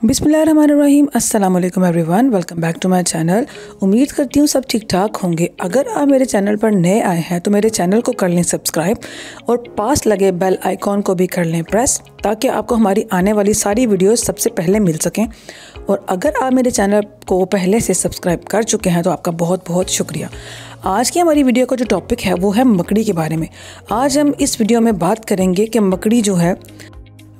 बिस्मिल्लाहिर्रहमानिर्रहीम। अस्सलाम वालेकुम everyone, welcome back to my channel. उम्मीद करती हूँ सब ठीक ठाक होंगे। अगर आप मेरे चैनल पर नए आए हैं तो मेरे चैनल को कर लें सब्सक्राइब और पास लगे बेल आइकॉन को भी कर लें प्रेस, ताकि आपको हमारी आने वाली सारी वीडियोस सबसे पहले मिल सकें। और अगर आप मेरे चैनल को पहले से सब्सक्राइब कर चुके हैं तो आपका बहुत बहुत शुक्रिया। आज की हमारी वीडियो का जो टॉपिक है वो है मकड़ी के बारे में। आज हम इस वीडियो में बात करेंगे कि मकड़ी जो है,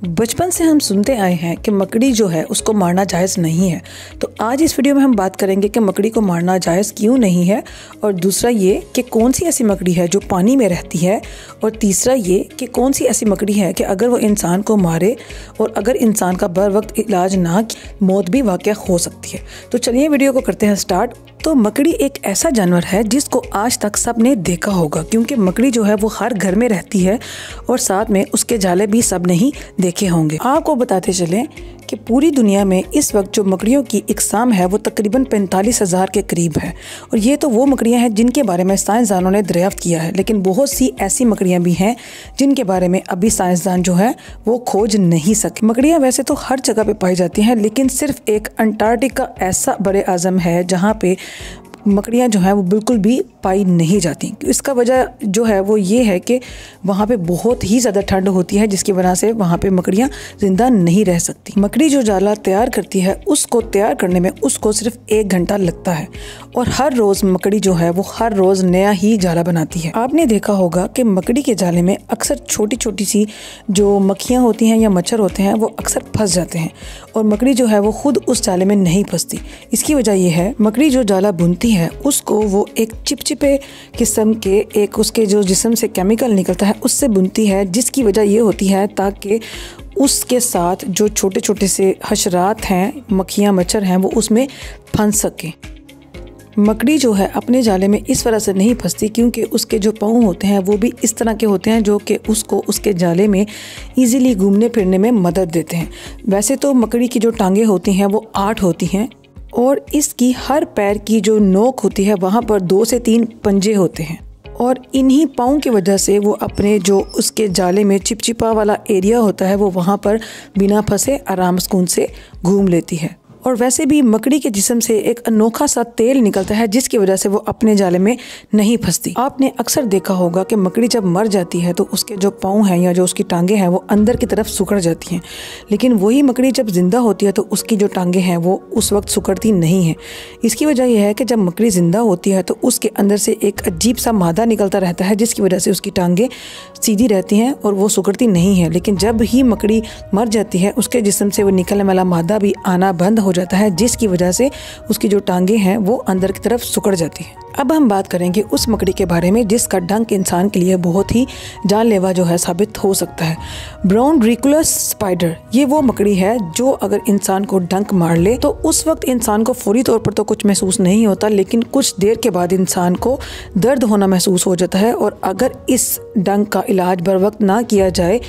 बचपन से हम सुनते आए हैं कि मकड़ी जो है उसको मारना जायज़ नहीं है। तो आज इस वीडियो में हम बात करेंगे कि मकड़ी को मारना जायज़ क्यों नहीं है, और दूसरा ये कि कौन सी ऐसी मकड़ी है जो पानी में रहती है, और तीसरा ये कि कौन सी ऐसी मकड़ी है कि अगर वो इंसान को मारे और अगर इंसान का बर वक्त इलाज ना, मौत भी वाक़या हो सकती है। तो चलिए वीडियो को करते हैं स्टार्ट। तो मकड़ी एक ऐसा जानवर है जिसको आज तक सब ने देखा होगा, क्योंकि मकड़ी जो है वो हर घर में रहती है और साथ में उसके जाले भी सब ने ही देखे होंगे। आपको बताते चलें कि पूरी दुनिया में इस वक्त जो मकड़ियों की इकसाम है वो तकरीबन 45,000 के करीब है। और ये तो वो मकड़ियाँ हैं जिनके बारे में साइंसदानों ने दरियाफ्त किया है, लेकिन बहुत सी ऐसी मकड़ियाँ भी हैं जिनके बारे में अभी साइंसदान जो है वो खोज नहीं सके। मकड़ियाँ वैसे तो हर जगह पे पाई जाती हैं, लेकिन सिर्फ एक अंटार्कटिका ऐसा बड़े आज़म है जहाँ पे मकड़ियाँ जो हैं वो बिल्कुल भी पाई नहीं जाती। इसका वजह जो है वो ये है कि वहाँ पे बहुत ही ज़्यादा ठंड होती है, जिसकी वजह से वहाँ पे मकड़ियाँ ज़िंदा नहीं रह सकती। मकड़ी जो जाला तैयार करती है उसको तैयार करने में उसको सिर्फ 1 घंटा लगता है, और हर रोज़ मकड़ी जो है वो हर रोज़ नया ही जाला बनाती है। आपने देखा होगा कि मकड़ी के जाले में अक्सर छोटी छोटी सी जो मक्खियाँ होती हैं या मच्छर होते हैं वो अक्सर फंस जाते हैं, और मकड़ी जो है वो खुद उस जाले में नहीं फंसती। इसकी वजह यह है, मकड़ी जो जाला बुनती है उसको वो एक चिपचिपे किस्म के एक उसके जो जिस्म से केमिकल निकलता है उससे बुनती है, जिसकी वजह ये होती है ताकि उसके साथ जो छोटे छोटे से हशरात हैं, मक्खियाँ मच्छर हैं, वो उसमें फंस सकें। मकड़ी जो है अपने जाले में इस वजह से नहीं फंसती क्योंकि उसके जो पाँव होते हैं वो भी इस तरह के होते हैं जो कि उसको उसके जाले में ईज़िली घूमने फिरने में मदद देते हैं। वैसे तो मकड़ी की जो टांगें होती हैं वो 8 होती हैं, और इसकी हर पैर की जो नोक होती है वहाँ पर 2 से 3 पंजे होते हैं, और इन्हीं पाँव की वजह से वो अपने जो उसके जाले में चिपचिपा वाला एरिया होता है वो वहाँ पर बिना फंसे आराम सुकून से घूम लेती है। और वैसे भी मकड़ी के जिस्म से एक अनोखा सा तेल निकलता है जिसकी वजह से वो अपने जाले में नहीं फंसती। आपने अक्सर देखा होगा कि मकड़ी जब मर जाती है तो उसके जो पाँव हैं या जो उसकी टांगें हैं वो अंदर की तरफ सिकुड़ जाती हैं, लेकिन वही मकड़ी जब जिंदा होती है तो उसकी जो टांगें हैं वो उस वक्त सिकुड़ती नहीं हैं। इसकी वजह यह है कि जब मकड़ी जिंदा होती है तो उसके अंदर से एक अजीब सा मादा निकलता रहता है, जिसकी वजह से उसकी टांगें सीधी रहती हैं और वो सिकुड़ती नहीं है। लेकिन जब ही मकड़ी मर जाती है उसके जिस्म से वो निकलने वाला मादा भी आना बंद हो जाता है, जिसकी वजह से उसकी जो टांगें हैं वो अंदर की तरफ सिकुड़ जाती हैं। अब हम बात करेंगे उस मकड़ी के बारे में जिसका डंक इंसान के लिए बहुत ही जानलेवा जो है साबित हो सकता है। ब्राउन ड्रीकुलस स्पाइडर, ये वो मकड़ी है जो अगर इंसान को डंक मार ले तो उस वक्त इंसान को फौरी तौर पर तो कुछ महसूस नहीं होता, लेकिन कुछ देर के बाद इंसान को दर्द होना महसूस हो जाता है, और अगर इस डंक का इलाज बर वक्त ना किया जाए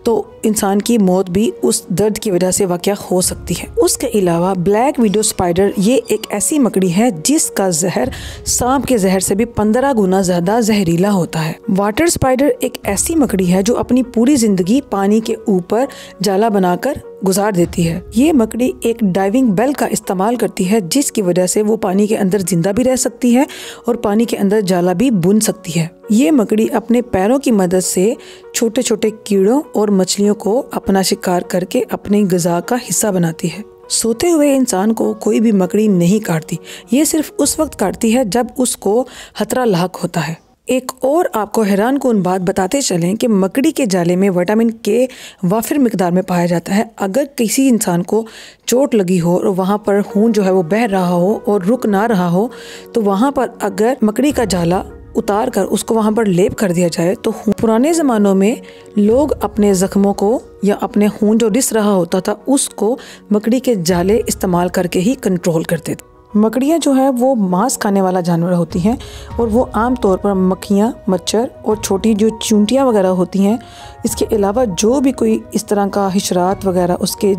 तो इंसान की मौत भी उस दर्द की वजह से वाक़या हो सकती है। उसके अलावा ब्लैक विडो स्पाइडर, ये एक ऐसी मकड़ी है जिसका जहर सांप के जहर से भी 15 गुना ज़्यादा जहरीला होता है। वाटर स्पाइडर एक ऐसी मकड़ी है जो अपनी पूरी ज़िंदगी पानी के ऊपर जाला बनाकर गुजार देती है। ये मकड़ी एक डाइविंग बेल का इस्तेमाल करती है, जिसकी वजह से वो पानी के अंदर जिंदा भी रह सकती है और पानी के अंदर जाला भी बुन सकती है। ये मकड़ी अपने पैरों की मदद से छोटे छोटे कीड़ों और मछलियों को अपना शिकार करके अपनी ग़िज़ा का हिस्सा बनाती है। सोते हुए इंसान को कोई भी मकड़ी नहीं काटती, ये सिर्फ उस वक्त काटती है जब उसको खतरा लाक होता है। एक और आपको हैरान कुन बात बताते चलें कि मकड़ी के जाले में विटामिन के वाफिर मिकदार में पाया जाता है। अगर किसी इंसान को चोट लगी हो और वहाँ पर खून जो है वो बह रहा हो और रुक ना रहा हो, तो वहाँ पर अगर मकड़ी का जाला उतार कर उसको वहाँ पर लेप कर दिया जाए तो पुराने ज़मानों में लोग अपने ज़ख्मों को या अपने खून जो रिस रहा होता था उसको मकड़ी के जाले इस्तेमाल करके ही कंट्रोल करते थे। मकड़ियाँ जो है वो मांस खाने वाला जानवर होती हैं, और वो आम तौर पर मक्खियाँ, मच्छर और छोटी जो चूंटियाँ वगैरह होती हैं, इसके अलावा जो भी कोई इस तरह का हशरात वगैरह उसके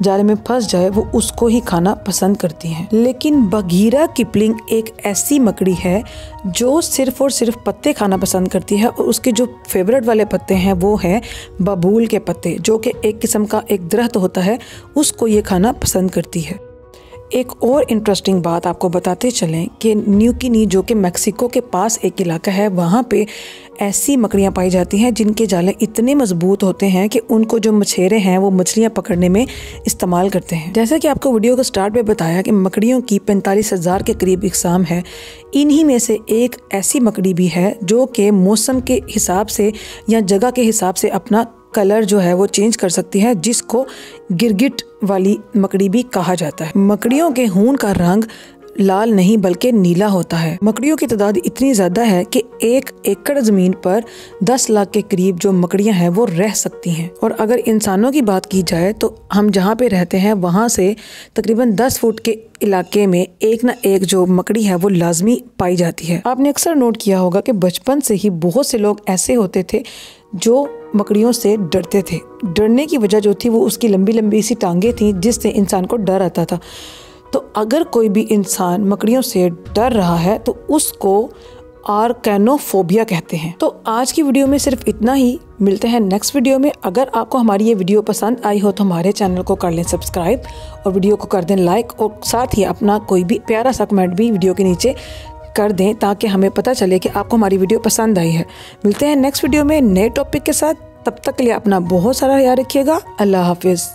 जाले में फंस जाए वो उसको ही खाना पसंद करती हैं। लेकिन बघीरा किपलिंग एक ऐसी मकड़ी है जो सिर्फ और सिर्फ पत्ते खाना पसंद करती है और उसके जो फेवरेट वाले पत्ते हैं वो हैं बबूल के पत्ते, जो कि एक किस्म का एक दरख्त होता है, उसको ये खाना पसंद करती है। एक और इंटरेस्टिंग बात आपको बताते चलें कि न्यू गिनी, जो कि मैक्सिको के पास एक इलाका है, वहाँ पे ऐसी मकड़ियाँ पाई जाती हैं जिनके जाले इतने मजबूत होते हैं कि उनको जो मछेरे हैं वो मछलियाँ पकड़ने में इस्तेमाल करते हैं। जैसा कि आपको वीडियो के स्टार्ट में बताया कि मकड़ियों की 45,000 के करीब इकसाम है। इन्हीं में से एक ऐसी मकड़ी भी है जो कि मौसम के हिसाब से या जगह के हिसाब से अपना कलर जो है वो चेंज कर सकती है, जिसको गिरगिट वाली मकड़ी भी कहा जाता है। मकड़ियों के खून का रंग लाल नहीं बल्कि नीला होता है। मकड़ियों की तादाद इतनी ज़्यादा है कि 1 एकड़ ज़मीन पर 10 लाख के करीब जो मकड़ियां हैं वो रह सकती हैं। और अगर इंसानों की बात की जाए तो हम जहाँ पे रहते हैं वहाँ से तकरीबन 10 फुट के इलाके में एक ना एक जो मकड़ी है वो लाजमी पाई जाती है। आपने अक्सर नोट किया होगा कि बचपन से ही बहुत से लोग ऐसे होते थे जो मकड़ियों से डरते थे। डरने की वजह जो थी वो उसकी लंबी लंबी सी टांगे थी जिससे इंसान को डर आता था। तो अगर कोई भी इंसान मकड़ियों से डर रहा है तो उसको आर्कैनोफोबिया कहते हैं। तो आज की वीडियो में सिर्फ इतना ही। मिलते हैं नेक्स्ट वीडियो में। अगर आपको हमारी ये वीडियो पसंद आई हो तो हमारे चैनल को कर लें सब्सक्राइब और वीडियो को कर दें लाइक, और साथ ही अपना कोई भी प्यारा सा कमेंट भी वीडियो के नीचे कर दें ताकि हमें पता चले कि आपको हमारी वीडियो पसंद आई है। मिलते हैं नेक्स्ट वीडियो में नए टॉपिक के साथ। तब तक के लिए अपना बहुत सारा ख्याल रखिएगा। अल्लाह हाफिज़।